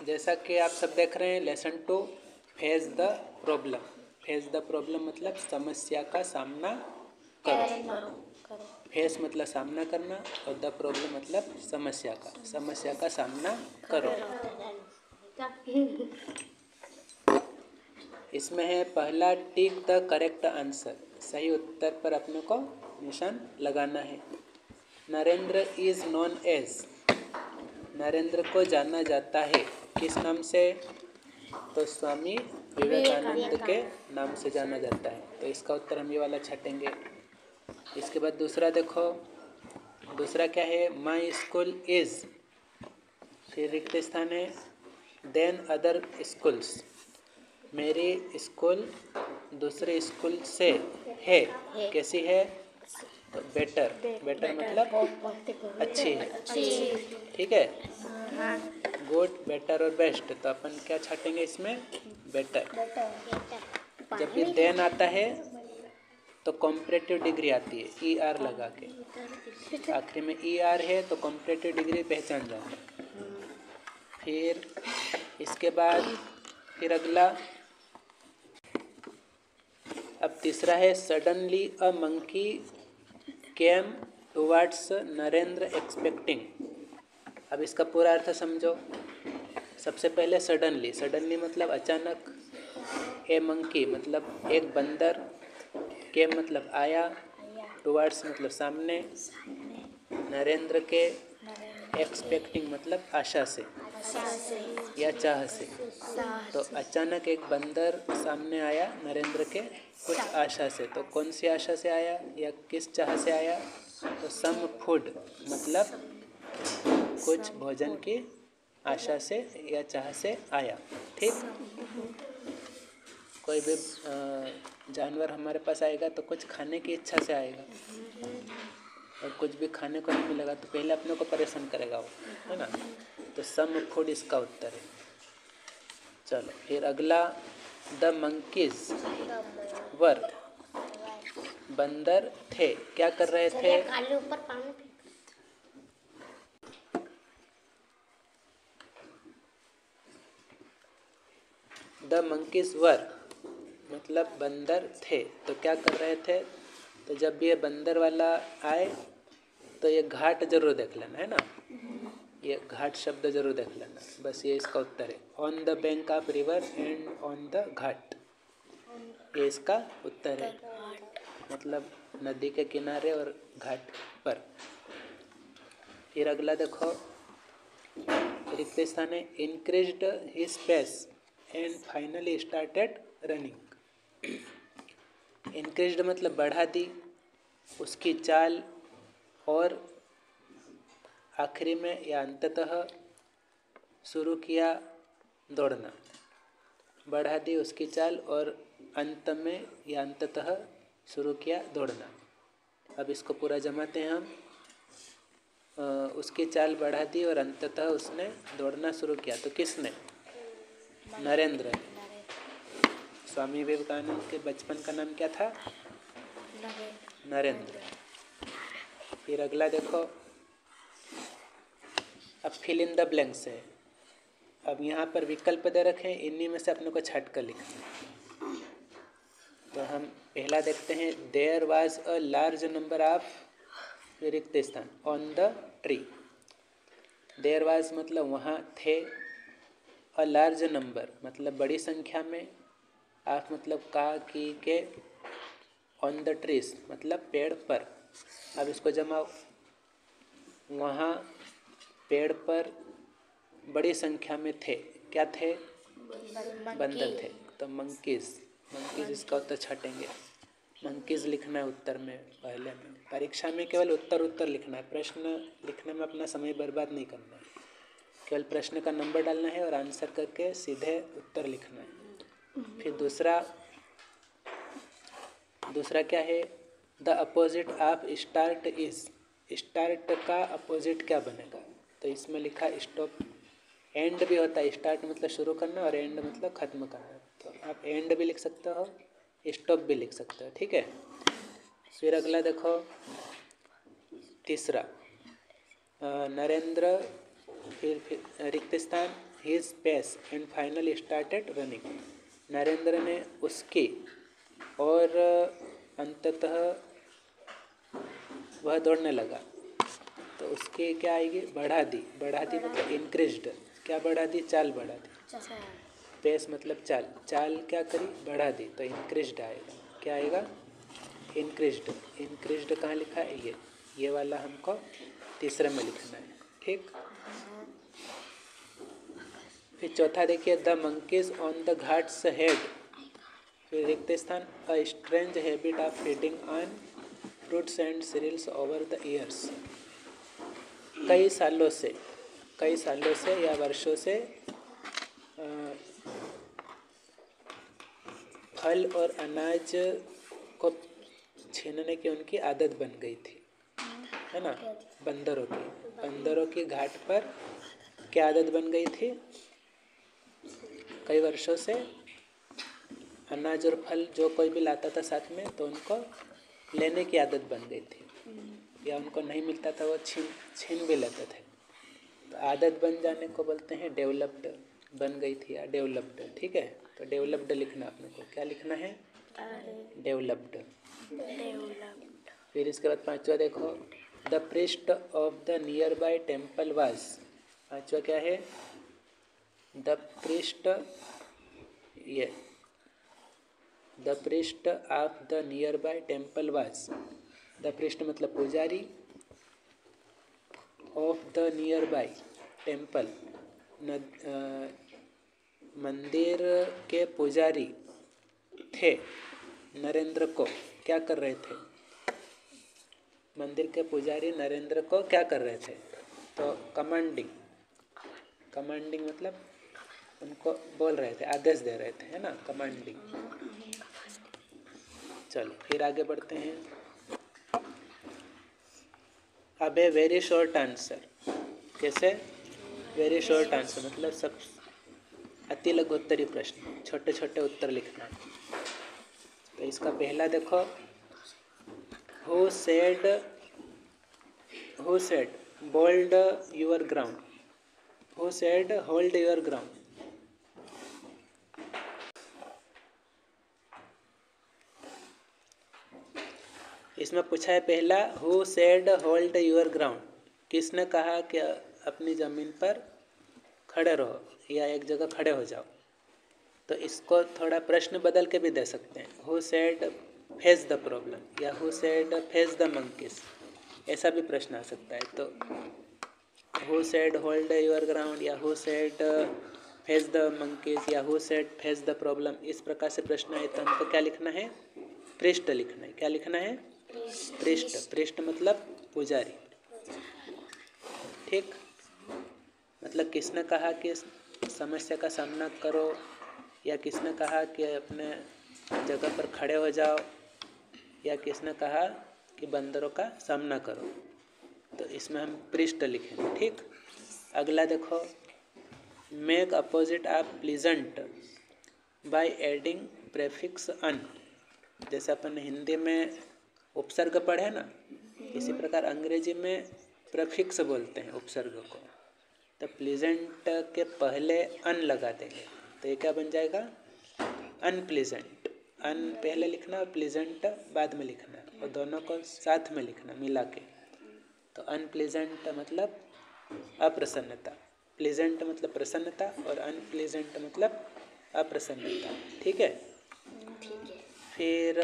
जैसा कि आप सब देख रहे हैं lesson 2 face the problem. Face the problem मतलब समस्या का सामना करो। फेस मतलब सामना करना और द प्रॉब्लम मतलब समस्या का सामना करो। इसमें है पहला टिक द करेक्ट आंसर, सही उत्तर पर अपने को निशान लगाना है। Narendra is known as, Narendra को जाना जाता है किस नाम से? तो स्वामी विवेकानंद के नाम से जाना जाता है। तो इसका उत्तर हम ये वाला छटेंगे। इसके बाद दूसरा देखो, दूसरा क्या है? माई स्कूल इज, फिर रिक्त स्थान है देन अदर स्कूल्स, मेरी स्कूल दूसरे स्कूल से है, कैसी है? तो बेटर, बेटर मतलब अच्छी है, ठीक है। गुड, बेटर और बेस्ट, तो अपन क्या छाटेंगे इसमें? बेटर। जब भी देन आता है तो कॉम्परेटिव डिग्री आती है, ई आर लगा के, आखिरी में ई आर है तो कॉम्परेटिव डिग्री पहचान जाना। फिर इसके बाद फिर अगला, अब तीसरा है suddenly a monkey came towards Narendra expecting. अब इसका पूरा अर्थ समझो। सबसे पहले सडनली, सडनली मतलब अचानक, ए मंकी मतलब एक बंदर, केम मतलब आया, टुवर्ड्स मतलब सामने, नरेंद्र के एक्सपेक्टिंग मतलब आशा से या चाह से। तो अचानक एक बंदर सामने आया नरेंद्र के कुछ आशा से। तो कौन सी आशा से आया या किस चाह से आया? तो सम फूड मतलब कुछ भोजन की आशा से या चाह से आया, ठीक। कोई भी जानवर हमारे पास आएगा तो कुछ खाने की इच्छा से आएगा, और कुछ भी खाने को नहीं मिलेगा तो पहले अपने को परेशान करेगा वो, है ना। तो सम फूड इसका उत्तर है। चलो फिर अगला, द मंकीज वर, बंदर थे, क्या कर रहे थे? द मंकीज वर मतलब बंदर थे, तो क्या कर रहे थे? तो जब ये बंदर वाला आए तो ये घाट जरूर देख लेना, है ना। ये घाट शब्द जरूर देख लेना, बस ये इसका उत्तर है। On the bank of river and on the ghat, ये इसका उत्तर है, मतलब नदी के किनारे और घाट पर। फिर अगला देखो, रिक्त स्थान है increased his pace and finally started running. Increased मतलब बढ़ा दी उसकी चाल, और आखिरी में या अंततः शुरू किया दौड़ना। बढ़ा दी उसकी चाल और अंत में या अंततः शुरू किया दौड़ना। अब इसको पूरा जमाते हैं हम। उसकी चाल बढ़ा दी और अंततः उसने दौड़ना शुरू किया। तो किसने? नरेंद्र। स्वामी विवेकानंद के बचपन का नाम क्या था? नरेंद्र। फिर अगला देखो, अब फिल इन द ब्लैंक्स है। अब यहाँ पर विकल्प दे रखे हैं, इन्हीं में से अपने को छट कर लिखना। तो हम पहला देखते हैं, there was a large number of, रिक्त स्थान, on the tree. There was मतलब वहाँ थे, अ लार्ज नंबर मतलब बड़ी संख्या में, ऑफ मतलब का की के, ऑन द ट्रीज मतलब पेड़ पर। अब इसको जमाओ, वहाँ पेड़ पर बड़ी संख्या में थे, क्या थे? बंदर थे। तो मंकीज, मंकीज इसका उत्तर छटेंगे। मंकीज लिखना है उत्तर में, पहले में। परीक्षा में केवल उत्तर लिखना है, प्रश्न लिखने में अपना समय बर्बाद नहीं करना है। केवल प्रश्न का नंबर डालना है और आंसर करके सीधे उत्तर लिखना है। फिर दूसरा क्या है? The opposite of start is, start का अपोजिट क्या बनेगा? तो इसमें लिखा स्टॉप। एंड भी होता है, स्टार्ट मतलब शुरू करना और एंड मतलब ख़त्म करना। तो आप एंड भी लिख सकते हो, स्टॉप भी लिख सकते हो, ठीक है। फिर अगला देखो, तीसरा, नरेंद्र फिर रिक्त स्थान his pace and finally started running. Narendra ने उसकी और अंततः वह दौड़ने लगा। तो उसकी क्या आएगी? बढ़ा दी। बढ़ा दी मतलब इंक्रीज्ड। क्या बढ़ा दी? चाल बढ़ा दी। पेस मतलब चाल। चाल क्या करी? बढ़ा दी, तो इंक्रीज्ड आएगा। क्या आएगा? इंक्रीज्ड। इंक्रीज्ड कहाँ लिखा है? ये वाला हमको तीसरे में लिखना है। ठीक। फिर चौथा देखिए, the monkeys on the ghats had. फिर रिक्त स्थान, a strange habit of feeding on fruits and cereals over the years. कई सालों से या वर्षों से फल और अनाज को छीनने की उनकी आदत बन गई थी, है ना? बंदरों की घाट पर क्या आदत बन गई थी? कई वर्षों से अनाज और फल जो कोई भी लाता था साथ में, तो उनको लेने की आदत बन गई थी, या उनको नहीं मिलता था वो छीन भी लेते थे। तो आदत बन जाने को बोलते हैं डेवलप्ड। बन गई थी या डेवलप्ड। ठीक है, तो डेवलप्ड लिखना अपने को। क्या लिखना है? डेवलप्ड। फिर इसके बाद पांचवा देखो, the priest of the near by temple was. पांचवा क्या है? The priest of the near by temple was. The priest मतलब पुजारी, of the near by temple मंदिर के पुजारी थे। नरेंद्र को क्या कर रहे थे? मंदिर के पुजारी नरेंद्र को क्या कर रहे थे? तो कमांडिंग मतलब उनको बोल रहे थे, आदेश दे रहे थे, है ना? कमांडिंग। चलो फिर आगे बढ़ते हैं। अब है वेरी शॉर्ट आंसर। कैसे? वेरी शॉर्ट आंसर मतलब सब अति लघुत्तरी प्रश्न, छोटे छोटे उत्तर लिखना है। तो इसका पहला देखो, who said hold your ground. Who said hold your ground. इसमें पूछा है पहला, who said hold your ground. किसने कहा कि अपनी ज़मीन पर खड़े रहो या एक जगह खड़े हो जाओ। तो इसको थोड़ा प्रश्न बदल के भी दे सकते हैं, who said face the problem या who said face the monkeys. ऐसा भी प्रश्न आ सकता है। तो who said hold your ground या who said face the monkeys या who said face the problem, इस प्रकार से प्रश्न है तो हमको क्या लिखना है? पृष्ठ लिखना है। क्या लिखना है? पृष्ठ मतलब पुजारी। ठीक। मतलब किसने कहा कि समस्या का सामना करो या किसने कहा कि अपने जगह पर खड़े हो जाओ या किसने कहा कि बंदरों का सामना करो। तो इसमें हम पृष्ठ लिखेंगे। ठीक। अगला देखो, make opposite of pleasant by adding prefix un. जैसे अपन हिंदी में उपसर्ग पढ़े ना, इसी प्रकार अंग्रेजी में प्रेफिक्स बोलते हैं उपसर्ग को। तो प्लीजेंट के पहले अन लगा देंगे तो ये क्या बन जाएगा? अनप्लीजेंट। अन पहले लिखना और प्लीजेंट बाद में लिखना, और दोनों को साथ में लिखना मिला के। तो अनप्लीजेंट मतलब अप्रसन्नता, प्लीजेंट मतलब प्रसन्नता और अनप्लीजेंट मतलब अप्रसन्नता। ठीक है। फिर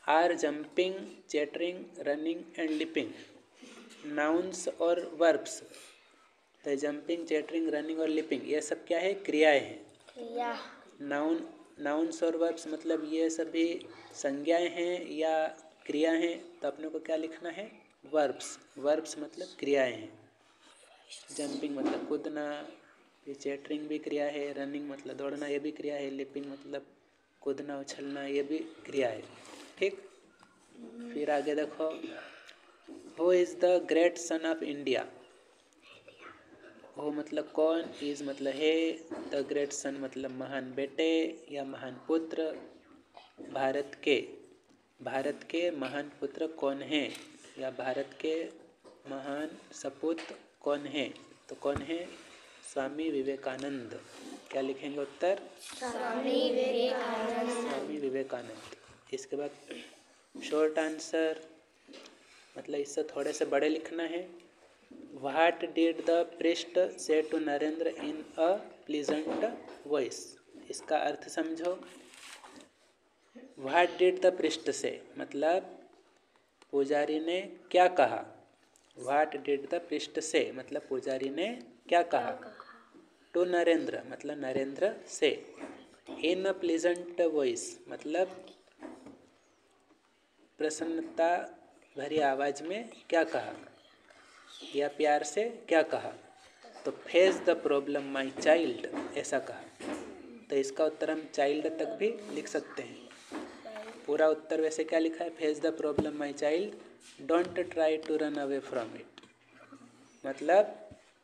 are jumping, chattering, running and leaping nouns और वर्ब्स। तो जंपिंग, चैटरिंग, रनिंग और लिपिंग ये सब क्या है? क्रियाएं हैं। नाउन्स और वर्ब्स मतलब ये सभी संज्ञाएं हैं या क्रिया हैं। तो अपने को क्या लिखना है? वर्ब्स मतलब क्रियाएं हैं। जंपिंग मतलब कूदना, फिर चैटरिंग भी क्रिया है, रनिंग मतलब दौड़ना ये भी क्रिया है, लिपिंग मतलब कूदना उछलना ये भी क्रिया है। ठीक। फिर आगे देखो, who is the great son of India. Who मतलब कौन, इज़ मतलब है, द ग्रेट सन मतलब महान बेटे या महान पुत्र। भारत के महान पुत्र कौन हैं या भारत के महान सपूत कौन है? तो कौन है? स्वामी विवेकानंद। क्या लिखेंगे उत्तर? स्वामी विवेकानंद। स्वामी विवेकानंद। इसके बाद शॉर्ट आंसर, मतलब इससे थोड़े से बड़े लिखना है। What did the priest say to Narendra in a pleasant voice? इसका अर्थ समझो। What did the priest say मतलब पुजारी ने क्या कहा। What did the priest say मतलब पुजारी ने क्या कहा। टू नरेंद्र मतलब नरेंद्र से। इन अ प्लीजेंट वॉइस मतलब प्रसन्नता भरी आवाज़ में क्या कहा या प्यार से क्या कहा। तो face the problem my child ऐसा कहा। तो इसका उत्तर हम चाइल्ड तक भी लिख सकते हैं। पूरा उत्तर वैसे क्या लिखा है? Face the problem my child don't try to run away from it. मतलब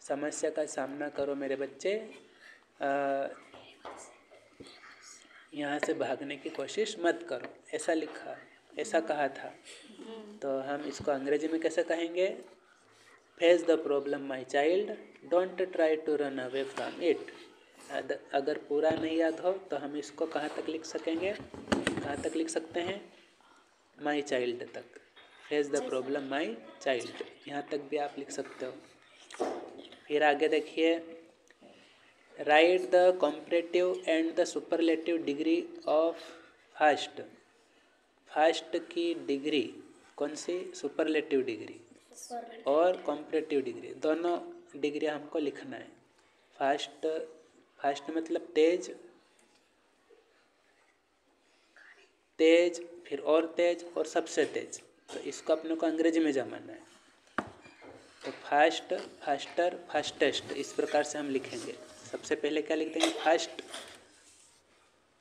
समस्या का सामना करो मेरे बच्चे, यहाँ से भागने की कोशिश मत करो, ऐसा लिखा, ऐसा कहा था। तो हम इसको अंग्रेजी में कैसे कहेंगे? Face the problem my child don't try to run away from it. अगर पूरा नहीं याद हो तो हम इसको कहाँ तक लिख सकेंगे? कहाँ तक लिख सकते हैं? माई चाइल्ड तक। Face the problem my child, यहाँ तक भी आप लिख सकते हो। फिर आगे देखिए, right the comparative and the superlative degree of fast. Fast की डिग्री कौन सी? सुपरलेटिव डिग्री और कॉम्परेटिव डिग्री, दोनों डिग्री हमको लिखना है। फास्ट, फास्ट मतलब तेज, तेज फिर और तेज और सबसे तेज। तो इसको अपने को अंग्रेजी में जमाना है। तो फास्ट, फास्टर, फास्टेस्ट, इस प्रकार से हम लिखेंगे। सबसे पहले क्या लिख देंगे? फास्ट,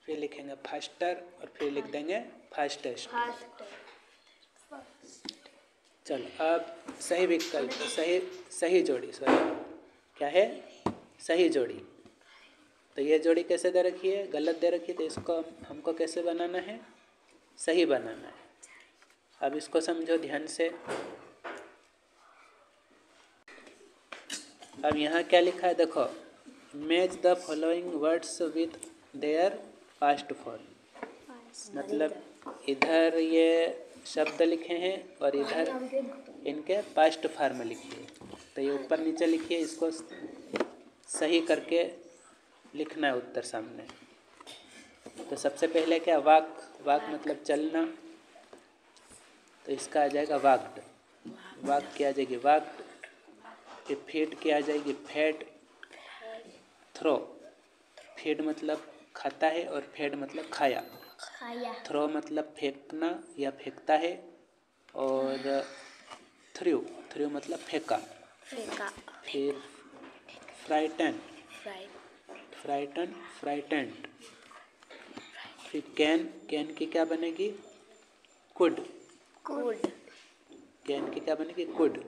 फिर लिखेंगे फास्टर और फिर लिख देंगे फास्टेस्ट। चलो अब सही विकल्प, सही जोड़ी, सॉरी क्या है? सही जोड़ी। तो ये जोड़ी कैसे दे रखी है? गलत दे रखी है। तो इसको हमको कैसे बनाना है? सही बनाना है। अब इसको समझो ध्यान से। अब यहाँ क्या लिखा है देखो, match the following words with their past form. मतलब इधर ये शब्द लिखे हैं और इधर इनके पास्ट फॉर्म लिखिए। तो ये ऊपर नीचे लिखिए, इसको सही करके लिखना है उत्तर सामने। तो सबसे पहले क्या? वाक, वाक मतलब चलना। तो इसका आ जाएगा वाक्ड, वाक की आ जाएगी वाक्ड। फिर फीड की आ जाएगी फेड। थ्रो, फीड मतलब खाता है और फेड मतलब खाया। थ्रो मतलब फेंकना या फेंकता है। और थ्रू, थ्रू मतलब फेंका। फिर फ्राइटन, फ्राइटन, फ्राइटेंड। फिर कैन, कैन की क्या बनेगी? कुड, कैन की क्या बनेगी? कुड।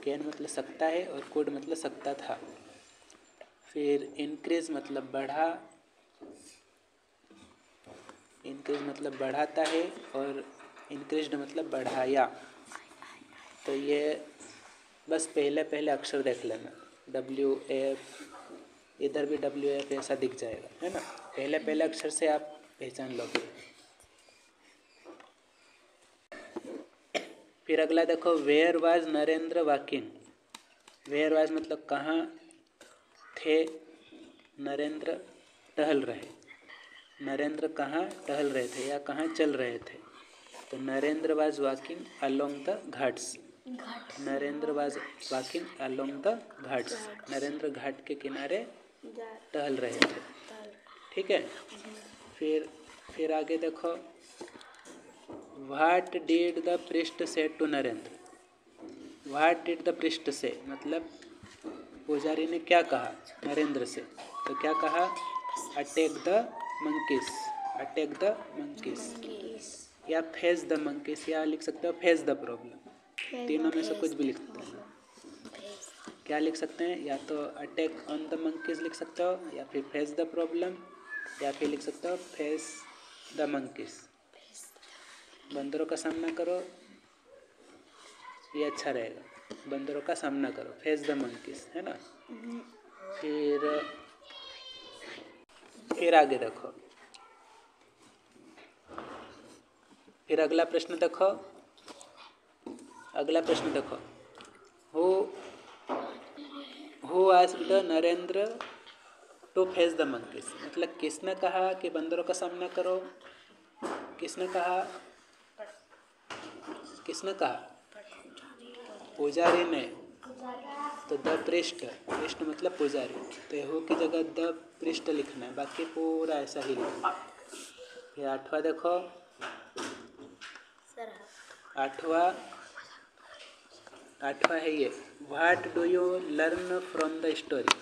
कैन मतलब सकता है और कुड मतलब सकता था। फिर इंक्रीज मतलब बढ़ा, इंक्रीज मतलब बढ़ाता है और इंक्रीज्ड मतलब बढ़ाया। तो ये बस पहले पहले अक्षर देख लेना। WF, इधर भी WF ऐसा दिख जाएगा, है ना? पहले पहले अक्षर से आप पहचान लोगे। फिर अगला देखो, where was Narendra walking. Where was मतलब कहाँ थे नरेंद्र टहल रहे। नरेंद्र कहाँ टहल रहे थे या कहाँ चल रहे थे। तो Narendra was walking along the ghats. Narendra was walking along the ghats, Narendra घाट के किनारे टहल रहे थे। ठीक है। फिर आगे देखो, what did the priest say to Narendra. What did the priest say मतलब पुजारी ने क्या कहा नरेंद्र से। तो क्या कहा? Attack the monkeys, attack the monkeys या फेस द मंकीस, या लिख सकते हो फेस द प्रॉब्लम। तीनों में से कुछ भी लिख सकते हैं। क्या लिख सकते हैं? या तो अटैक ऑन द मंकीज लिख सकते हो, या फिर फेस द प्रॉब्लम, या फिर लिख सकते हो फेस द मंकीज। बंदरों का सामना करो, ये अच्छा रहेगा। बंदरों का सामना करो, फेस द मंकीज, है ना। फिर आगे देखो, फिर अगला प्रश्न देखो, who asked Narendra to face the monkeys, मतलब किसने कहा कि बंदरों का सामना करो, किसने कहा, पुजारी ने। तो द पृष्ठ मतलब पुजारी, तो हु की जगह द पृष्ठ लिखना है, बाकी पूरा ऐसा ही लिखना है। फिर 8वां देखो, 8वां है ये, what do you learn from the story,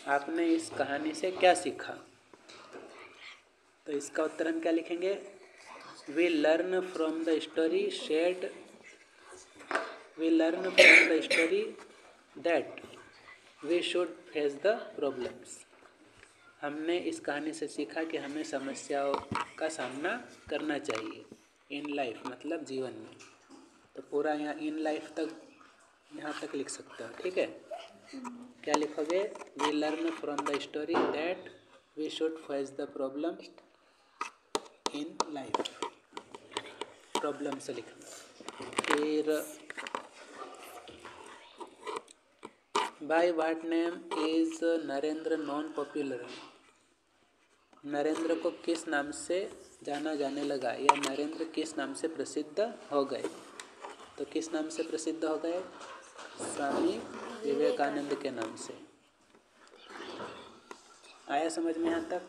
आपने इस कहानी से क्या सीखा। तो इसका उत्तर हम क्या लिखेंगे, we learn from the story that we should face the problems, हमने इस कहानी से सीखा कि हमें समस्याओं का सामना करना चाहिए इन लाइफ, मतलब जीवन में। तो पूरा यहाँ इन लाइफ तक, यहाँ तक लिख सकते हो, ठीक है। क्या लिखोगे, we learn from the story that we should face the problem in life, problem से लिखना। फिर by what name is Narendra known popular, नरेंद्र को किस नाम से जाना जाने लगा, या नरेंद्र किस नाम से प्रसिद्ध हो गए। तो किस नाम से प्रसिद्ध हो गए, स्वामी विवेकानंद के नाम से। आया समझ में यहाँ तक।